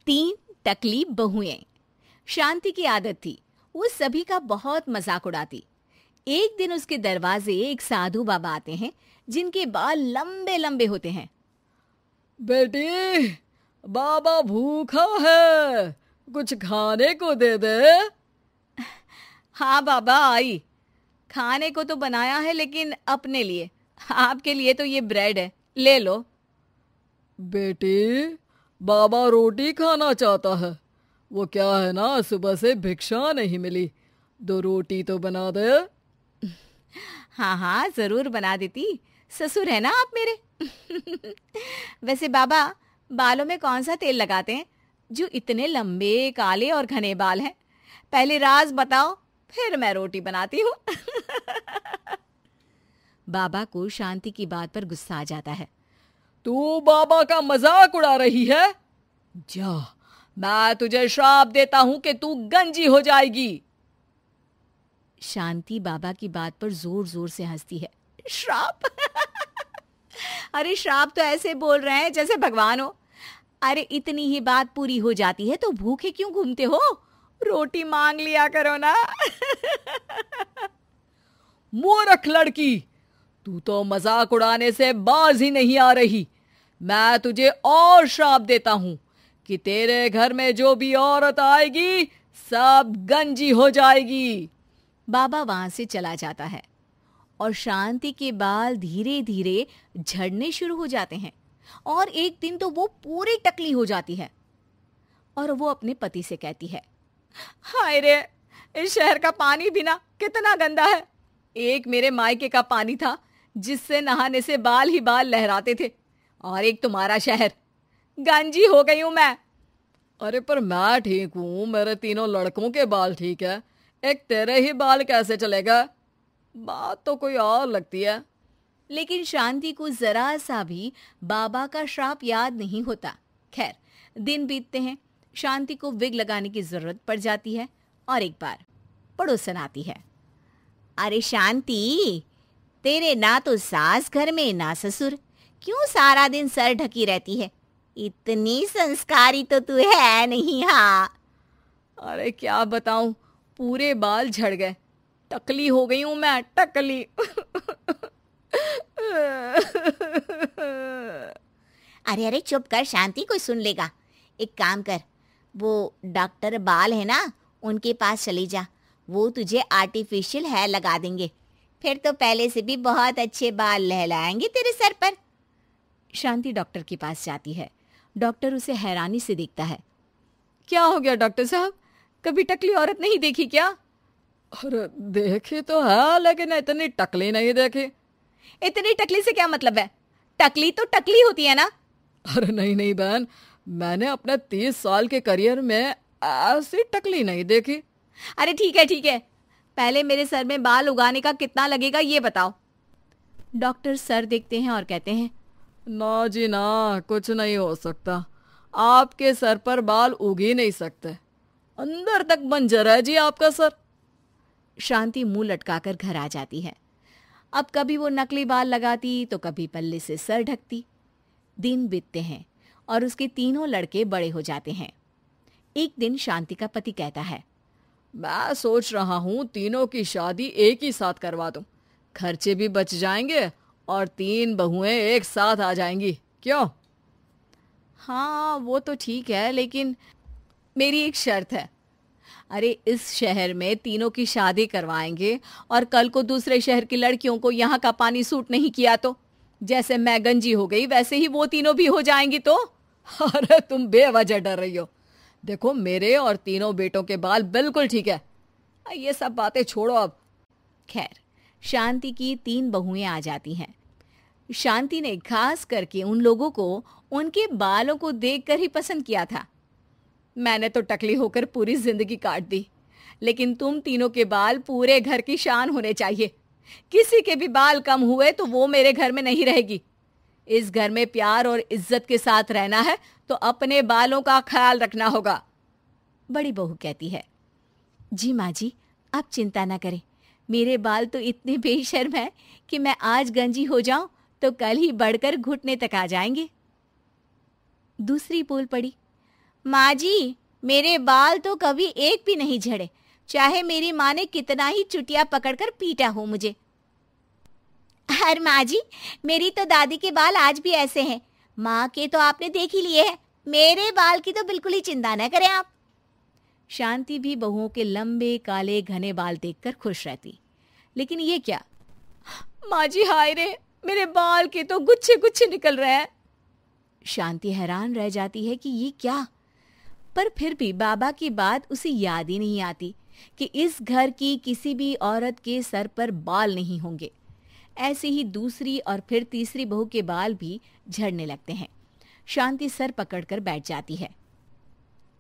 तीन टकली बहुएं। शांति की आदत थी, वो सभी का बहुत मजाक उड़ाती। एक दिन उसके दरवाजे एक साधु बाबा आते हैं जिनके बाल लंबे लंबे होते हैं। बेटी, बाबा भूखा है, कुछ खाने को दे दे। हाँ बाबा आई, खाने को तो बनाया है लेकिन अपने लिए, आपके लिए तो ये ब्रेड है, ले लो। बेटी, बाबा रोटी खाना चाहता है। वो क्या है ना, सुबह से भिक्षा नहीं मिली, 2 रोटी तो बना दे। हाँ हाँ जरूर बना देती, ससुर है ना आप मेरे। वैसे बाबा, बालों में कौन सा तेल लगाते हैं जो इतने लंबे काले और घने बाल हैं? पहले राज बताओ, फिर मैं रोटी बनाती हूँ। बाबा को शांति की बात पर गुस्सा आ जाता है। तू बाबा का मजाक उड़ा रही है? जा, मैं तुझे श्राप देता हूं कि तू गंजी हो जाएगी। शांति बाबा की बात पर जोर जोर से हंसती है। श्राप? अरे श्राप तो ऐसे बोल रहे हैं जैसे भगवान हो। अरे इतनी ही बात पूरी हो जाती है तो भूखे क्यों घूमते हो? रोटी मांग लिया करो ना। मूर्ख लड़की, तू तो मजाक उड़ाने से बाज ही नहीं आ रही। मैं तुझे और श्राप देता हूं कि तेरे घर में जो भी औरत आएगी सब गंजी हो जाएगी। बाबा वहां से चला जाता है और शांति के बाल धीरे धीरे झड़ने शुरू हो जाते हैं और एक दिन तो वो पूरी टकली हो जाती है और वो अपने पति से कहती है, हाय रे, इस शहर का पानी भी ना कितना गंदा है। एक मेरे मायके का पानी था जिससे नहाने से बाल ही बाल लहराते थे, और एक तुम्हारा शहर। गंजी हो गई हूं मैं। अरे पर मैं ठीक हूं, मेरे 3 लड़कों के बाल ठीक है, एक तेरे ही बाल कैसे चलेगा? बात तो कोई और लगती है। लेकिन शांति को जरा सा भी बाबा का श्राप याद नहीं होता। खैर, दिन बीतते हैं, शांति को विग लगाने की जरूरत पड़ जाती है और एक बार पड़ोसन आती है। अरे शांति, तेरे ना तो सास घर में ना ससुर, क्यों सारा दिन सर ढकी रहती है? इतनी संस्कारी तो तू है नहीं। हाँ, अरे क्या बताऊं, पूरे बाल झड़ गए, टकली हो गई हूं मैं, टकली। अरे अरे चुप कर शांति, कोई सुन लेगा। एक काम कर, वो डॉक्टर बाल है ना, उनके पास चली जा, वो तुझे आर्टिफिशियल हेयर लगा देंगे, फिर तो पहले से भी बहुत अच्छे बाल लहलाएंगे तेरे सर पर। शांति डॉक्टर के पास जाती है। डॉक्टर उसे हैरानी से देखता है। क्या हो गया डॉक्टर साहब, कभी टकली औरत नहीं देखी क्या? अरे देखी तो है, लेकिन इतनी टकली नहीं देखी। इतनी टकली से क्या मतलब है? टकली तो टकली होती है ना। अरे नहीं नहीं बहन, मैंने अपने 30 साल के करियर में ऐसी टकली नहीं देखी। अरे ठीक है ठीक है, पहले मेरे सर में बाल उगाने का कितना लगेगा ये बताओ। डॉक्टर सर देखते हैं और कहते हैं, ना जी ना, कुछ नहीं हो सकता, आपके सर पर बाल उग ही नहीं सकते, अंदर तक बंजर है जी आपका सर। शांति मुंह लटकाकर घर आ जाती है। अब कभी वो नकली बाल लगाती तो कभी पल्ले से सर ढकती। दिन बीतते हैं और उसके 3 लड़के बड़े हो जाते हैं। एक दिन शांति का पति कहता है, मैं सोच रहा हूं 3 की शादी एक ही साथ करवा दूं, खर्चे भी बच जाएंगे और 3 बहुएं एक साथ आ जाएंगी, क्यों? हाँ वो तो ठीक है, लेकिन मेरी एक शर्त है। अरे इस शहर में 3 की शादी करवाएंगे और कल को दूसरे शहर की लड़कियों को यहाँ का पानी सूट नहीं किया तो जैसे मैं गंजी हो गई वैसे ही वो 3 भी हो जाएंगी तो। अरे तुम बेवजह डर रही हो, देखो मेरे और 3 बेटों के बाल बिल्कुल ठीक है, ये सब बातें छोड़ो अब। खैर, शांति की 3 बहुएं आ जाती हैं। शांति ने खास करके उन लोगों को उनके बालों को देखकर ही पसंद किया था। मैंने तो टकली होकर पूरी जिंदगी काट दी, लेकिन तुम 3 के बाल पूरे घर की शान होने चाहिए। किसी के भी बाल कम हुए तो वो मेरे घर में नहीं रहेगी। इस घर में प्यार और इज्जत के साथ रहना है तो अपने बालों का ख्याल रखना होगा। बड़ी बहू कहती है, जी माँ जी, आप चिंता ना करें, मेरे बाल तो इतने बेशर्म हैं कि मैं आज गंजी हो जाऊं तो कल ही बढ़कर घुटने तक आ जाएंगे। दूसरी बोल पड़ी, माँ जी, मेरे बाल तो कभी एक भी नहीं झड़े, चाहे मेरी माँ ने कितना ही चुटिया पकड़कर पीटा हो मुझे। अरे माँ जी, मेरी तो दादी के बाल आज भी ऐसे हैं। माँ के तो आपने देख ही लिए हैं, मेरे बाल की तो बिल्कुल ही चिंता न करें आप। शांति भी बहुओं के लंबे काले घने बाल देखकर खुश रहती। लेकिन ये क्या, माँ जी हाय रे, मेरे बाल के तो गुच्छे गुच्छे निकल रहे हैं। शांति हैरान रह जाती है कि ये क्या, पर फिर भी बाबा की बात उसे याद ही नहीं आती कि इस घर की किसी भी औरत के सर पर बाल नहीं होंगे। ऐसे ही दूसरी और फिर तीसरी बहू के बाल भी झड़ने लगते हैं। शांति सर पकड़कर बैठ जाती है।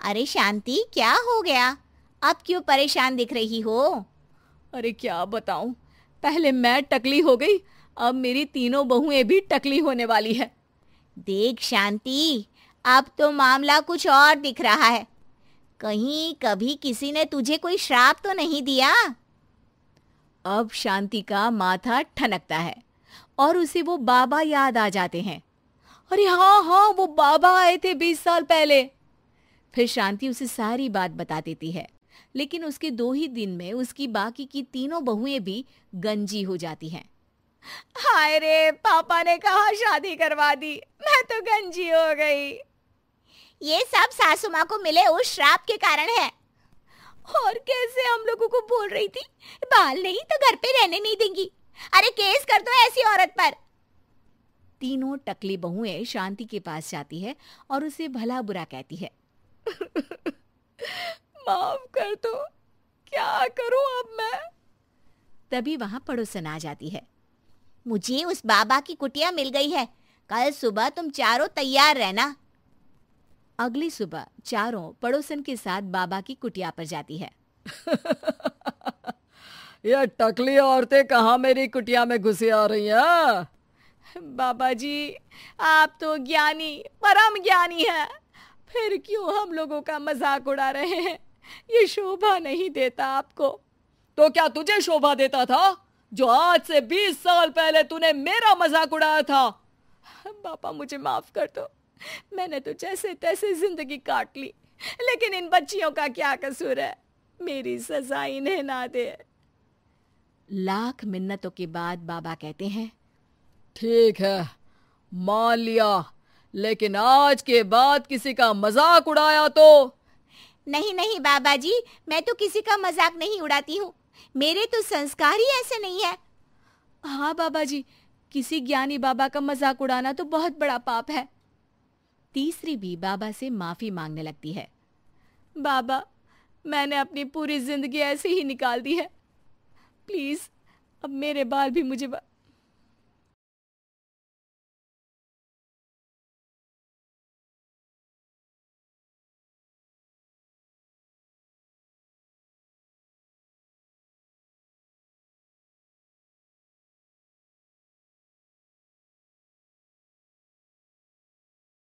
अरे शांति, क्या हो गया? अब क्यों परेशान दिख रही हो? अरे क्या बताऊं, पहले मैं टकली हो गई, अब मेरी तीनों बहुएं भी टकली होने वाली है। देख शांति, अब तो मामला कुछ और दिख रहा है। कहीं कभी किसी ने तुझे कोई श्राप तो नहीं दिया? अब शांति का माथा ठनकता है और उसे वो बाबा याद आ जाते हैं। अरे हाँ हाँ, वो बाबा आए थे 20 साल पहले। फिर शांति उसे सारी बात बता देती है, लेकिन उसके 2 ही दिन में उसकी बाकी की तीनों बहुएं भी गंजी हो जाती हैं। हाय रे, पापा ने कहा शादी करवा दी, मैं तो गंजी हो गई। ये सब सासू माँ को मिले उस श्राप के कारण है। और कैसे हम लोगों को बोल रही थी, बाल नहीं तो घर पे रहने नहीं देंगी। अरे केस कर दो ऐसी औरत पर। तीनों टकली बहुएं शांति के पास जाती है और उसे भला बुरा कहती है। माफ कर दो, क्या करूं अब मैं? तभी वहां पड़ोसन आ जाती है। मुझे उस बाबा की कुटिया मिल गई है, कल सुबह तुम चारों तैयार रहना। अगली सुबह चारों पड़ोसन के साथ बाबा की कुटिया पर जाती है। ये टकली औरतें कहाँ मेरी कुटिया में घुसी आ रही हैं? बाबा जी, आप तो ज्ञानी, परम ज्ञानी हैं, फिर क्यों हम लोगों का मजाक उड़ा रहे हैं? ये शोभा नहीं देता आपको। तो क्या तुझे शोभा देता था जो आज से 20 साल पहले तूने मेरा मजाक उड़ाया था? बाबा मुझे माफ कर दो, मैंने तो जैसे तैसे जिंदगी काट ली, लेकिन इन बच्चियों का क्या कसूर है? मेरी सजा इन्हें ना दे। लाख मिन्नतों के बाद बाबा कहते हैं, ठीक है, मान लिया, लेकिन आज के बाद किसी का मजाक उड़ाया तो? नहीं नहीं बाबा जी, मैं तो किसी का मजाक नहीं उड़ाती हूँ, मेरे तो संस्कार ही ऐसे नहीं है। हाँ बाबा जी, किसी ज्ञानी बाबा का मजाक उड़ाना तो बहुत बड़ा पाप है। तीसरी भी बाबा से माफी मांगने लगती है। बाबा, मैंने अपनी पूरी जिंदगी ऐसे ही निकाल दी है, प्लीज अब मेरे बाल भी मुझे